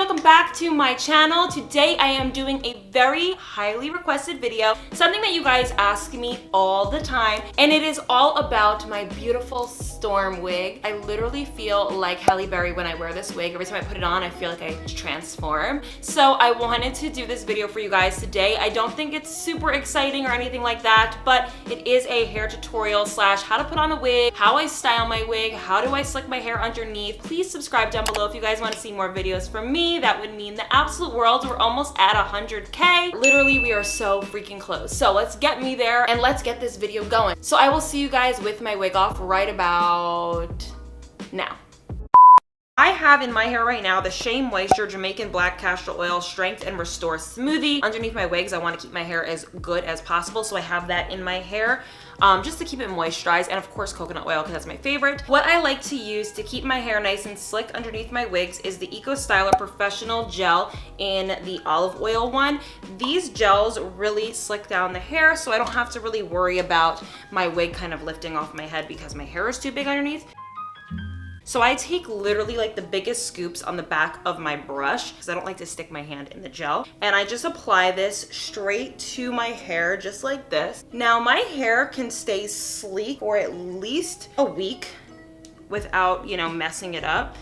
welcome back to my channel. Today I am doing a very highly requested video, something that you guys ask me all the time, and it is all about my beautiful storm wig. I literally feel like Halle Berry when I wear this wig. Every time I put it on, I feel like I transform. So I wanted to do this video for you guys today. I don't think it's super exciting or anything like that, but it is a hair tutorial slash how to put on a wig, how I style my wig, how do I slick my hair underneath. Please subscribe down below if you guys want to see more videos from me. That would mean the absolute world. We're almost at 100K. Literally, we are so freaking close. So let's get me there and let's get this video going. So I will see you guys with my wig off right about now. I have in my hair right now the Shea Moisture Jamaican Black Castor Oil Strength and Restore Smoothie. Underneath my wigs, I want to keep my hair as good as possible, so I have that in my hair just to keep it moisturized, and of course coconut oil because that's my favorite. What I like to use to keep my hair nice and slick underneath my wigs is the Eco Styler Professional Gel in the olive oil one. These gels really slick down the hair, so I don't have to really worry about my wig kind of lifting off my head because my hair is too big underneath. So I take literally like the biggest scoops on the back of my brush because I don't like to stick my hand in the gel. And I just apply this straight to my hair just like this. Now my hair can stay sleek for at least a week without, you know, messing it up.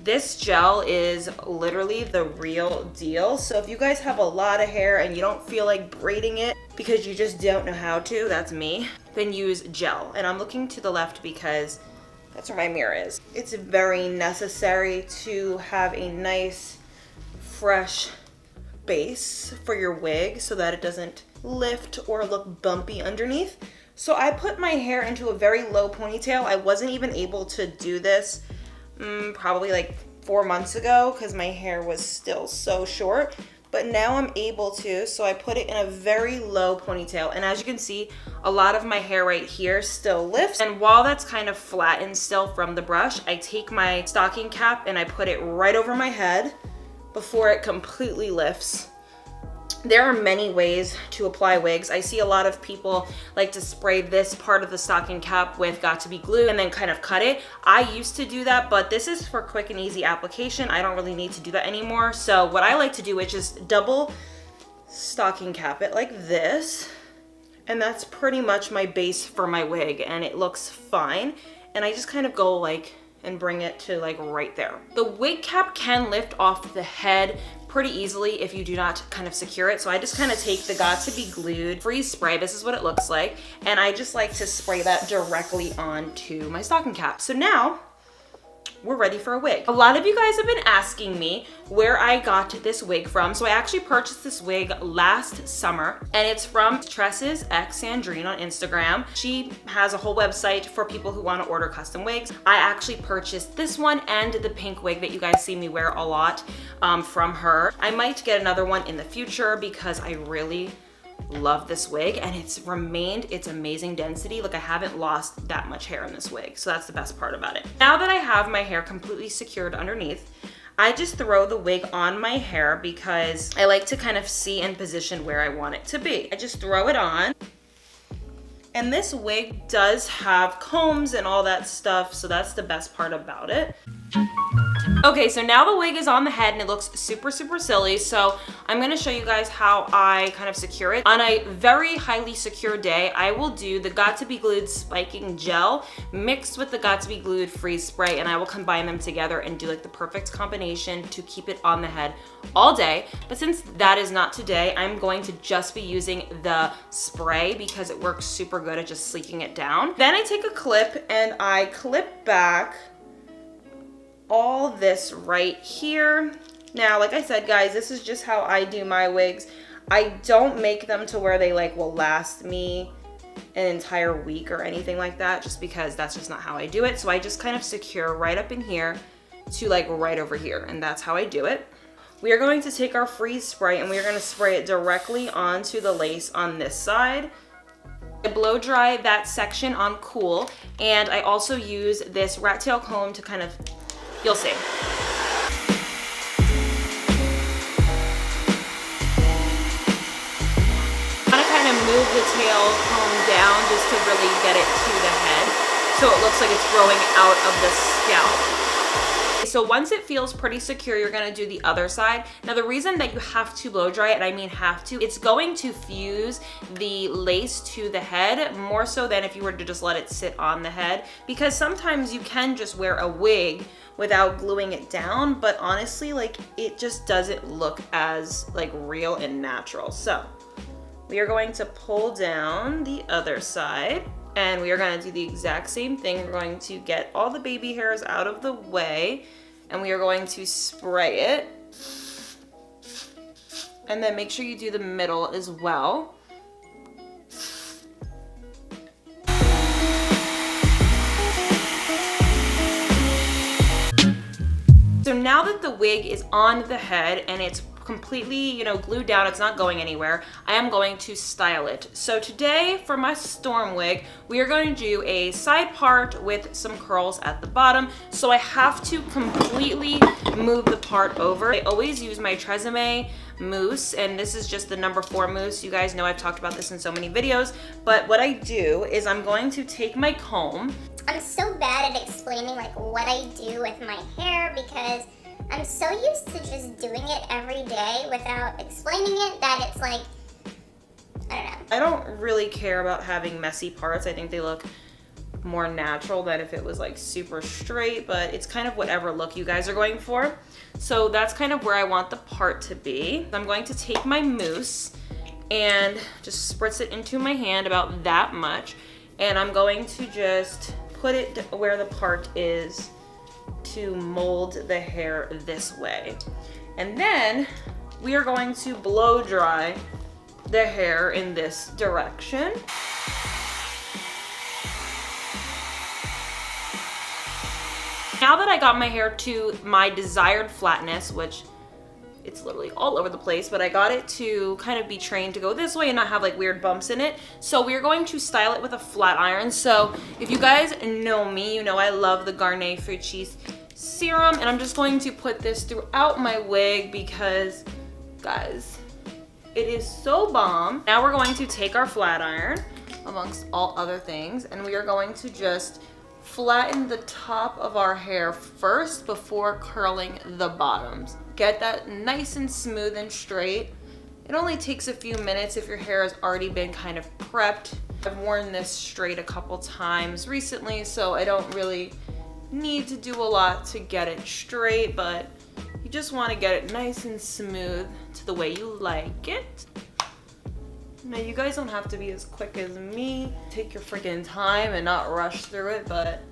This gel is literally the real deal. So if you guys have a lot of hair and you don't feel like braiding it because you just don't know how to, that's me, then use gel. And I'm looking to the left because that's where my mirror is. It's very necessary to have a nice, fresh base for your wig so that it doesn't lift or look bumpy underneath. So I put my hair into a very low ponytail. I wasn't even able to do this probably like 4 months ago because my hair was still so short. But now I'm able to, so I put it in a very low ponytail. And as you can see, a lot of my hair right here still lifts. And while that's kind of flattened still from the brush, I take my stocking cap and I put it right over my head before it completely lifts. There are many ways to apply wigs. I see a lot of people like to spray this part of the stocking cap with Got2b glue and then kind of cut it. I used to do that, but this is for quick and easy application. I don't really need to do that anymore. So what I like to do is just double stocking cap it like this. And that's pretty much my base for my wig, and it looks fine. And I just kind of go like and bring it to like right there. The wig cap can lift off the head pretty easily if you do not kind of secure it. So I just kind of take the Got2b glued freeze spray. This is what it looks like. And I just like to spray that directly onto my stocking cap. So now we're ready for a wig. A lot of you guys have been asking me where I got this wig from. So I actually purchased this wig last summer, and it's from Tresses X Sandrine on Instagram. She has a whole website for people who want to order custom wigs. I actually purchased this one and the pink wig that you guys see me wear a lot from her. I might get another one in the future because I really love this wig, and it's remained its amazing density. Like, I haven't lost that much hair in this wig, so that's the best part about it. Now that I have my hair completely secured underneath, I just throw the wig on my hair because I like to kind of see and position where I want it to be. I just throw it on. And this wig does have combs and all that stuff, so that's the best part about it. Okay, so now the wig is on the head and it looks super, super silly. So I'm gonna show you guys how I kind of secure it. On a very highly secure day, I will do the Got2b glued spiking gel mixed with the Got2b glued freeze spray, and I will combine them together and do like the perfect combination to keep it on the head all day. But since that is not today, I'm going to just be using the spray because it works super good at just sleeking it down. Then I take a clip and I clip back all this right here. Now, like I said, guys, this is just how I do my wigs. I don't make them to where they like will last me an entire week or anything like that, just because that's just not how I do it. So I just kind of secure right up in here to like right over here, and that's how I do it. We are going to take our freeze spray and we are going to spray it directly onto the lace on this side. I blow dry that section on cool, and I also use this rat tail comb to kind of, you'll see. I'm gonna kind of move the tail comb down just to really get it to the head so it looks like it's growing out of the scalp. So once it feels pretty secure, you're gonna do the other side. Now the reason that you have to blow dry it, and I mean have to, it's going to fuse the lace to the head more so than if you were to just let it sit on the head, because sometimes you can just wear a wig without gluing it down, but honestly, like, it just doesn't look as like real and natural. So we are going to pull down the other side, and we are going to do the exact same thing. We're going to get all the baby hairs out of the way, and we are going to spray it, and then make sure you do the middle as well. So now that the wig is on the head and it's completely, you know, glued down, it's not going anywhere, I am going to style it. So today for my storm wig, we are going to do a side part with some curls at the bottom. So I have to completely move the part over. I always use my Tresemme mousse, and this is just the number 4 mousse. You guys know I've talked about this in so many videos, but what I do is I'm going to take my comb. I'm so bad at explaining like what I do with my hair because I'm so used to just doing it every day without explaining it that it's like, I don't know. I don't really care about having messy parts. I think they look more natural than if it was like super straight, but it's kind of whatever look you guys are going for. So that's kind of where I want the part to be. I'm going to take my mousse and just spritz it into my hand about that much, and I'm going to just put it where the part is to mold the hair this way. And then we are going to blow dry the hair in this direction. Now that I got my hair to my desired flatness, which it's literally all over the place, but I got it to kind of be trained to go this way and not have like weird bumps in it. So we're going to style it with a flat iron. So if you guys know me, you know I love the Garnier Fructis serum, and I'm just going to put this throughout my wig because, guys, it is so bomb. Now we're going to take our flat iron, amongst all other things, and we are going to just flatten the top of our hair first before curling the bottoms. Get that nice and smooth and straight. It only takes a few minutes if your hair has already been kind of prepped. I've worn this straight a couple times recently, so I don't really need to do a lot to get it straight, but you just want to get it nice and smooth to the way you like it. Now you guys don't have to be as quick as me. Take your freaking time and not rush through it, but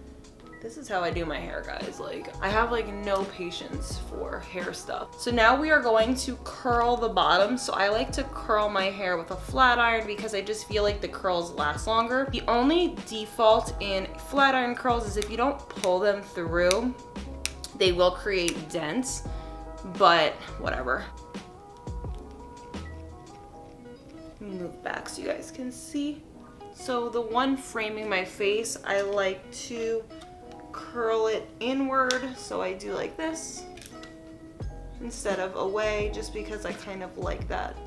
this is how I do my hair, guys. Like, I have like no patience for hair stuff. So now we are going to curl the bottom. So I like to curl my hair with a flat iron because I just feel like the curls last longer. The only default in flat iron curls is if you don't pull them through, they will create dents, but whatever. Move back so you guys can see. So the one framing my face, I like to curl it inward, so I do like this instead of away, just because I kind of like that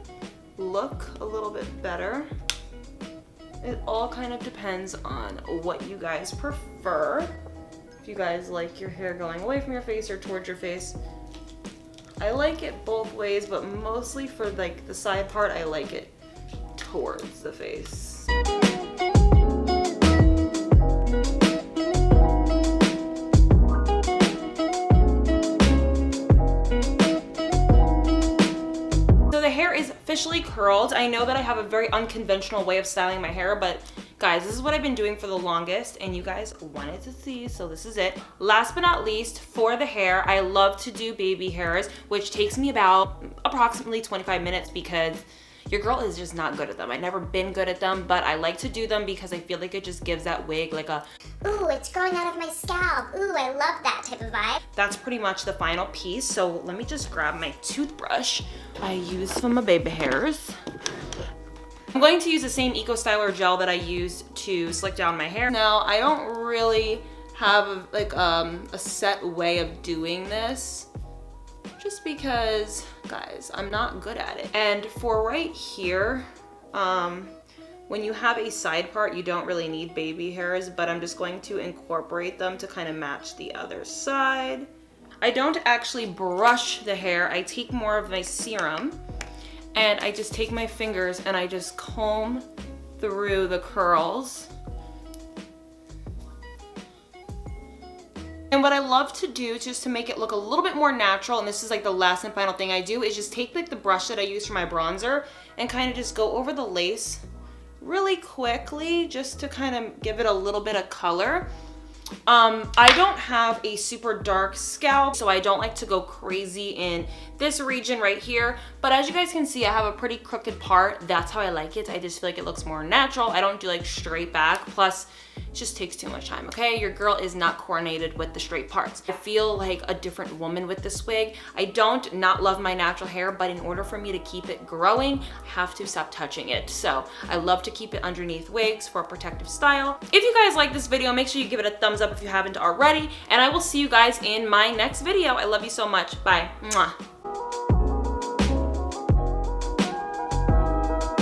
look a little bit better. It all kind of depends on what you guys prefer. If you guys like your hair going away from your face or towards your face, I like it both ways, but mostly for like the side part, I like it towards the face. Officially curled. I know that I have a very unconventional way of styling my hair, but guys, this is what I've been doing for the longest and you guys wanted to see, so this is it. Last but not least, for the hair, I love to do baby hairs, which takes me about approximately 25 minutes because your girl is just not good at them. I've never been good at them, but I like to do them because I feel like it just gives that wig like a, ooh, it's growing out of my scalp. Ooh, I love that type of vibe. That's pretty much the final piece. So let me just grab my toothbrush I use for my baby hairs. I'm going to use the same Eco Styler gel that I used to slick down my hair. Now, I don't really have like a set way of doing this, just because, guys, I'm not good at it. And for right here, when you have a side part, you don't really need baby hairs, but I'm just going to incorporate them to kind of match the other side. I don't actually brush the hair. I take more of my serum and I just take my fingers and I just comb through the curls. And what I love to do just to make it look a little bit more natural, and this is like the last and final thing I do, is just take like the brush that I use for my bronzer and kind of just go over the lace really quickly just to kind of give it a little bit of color. I don't have a super dark scalp, so I don't like to go crazy in this region right here. But as you guys can see, I have a pretty crooked part. That's how I like it. I just feel like it looks more natural. I don't do like straight back. Plus, it just takes too much time, okay? Your girl is not coordinated with the straight parts. I feel like a different woman with this wig. I don't not love my natural hair, but in order for me to keep it growing, I have to stop touching it. So I love to keep it underneath wigs for a protective style. If you guys like this video, make sure you give it a thumbs up if you haven't already, and I will see you guys in my next video. I love you so much. Bye. Mwah.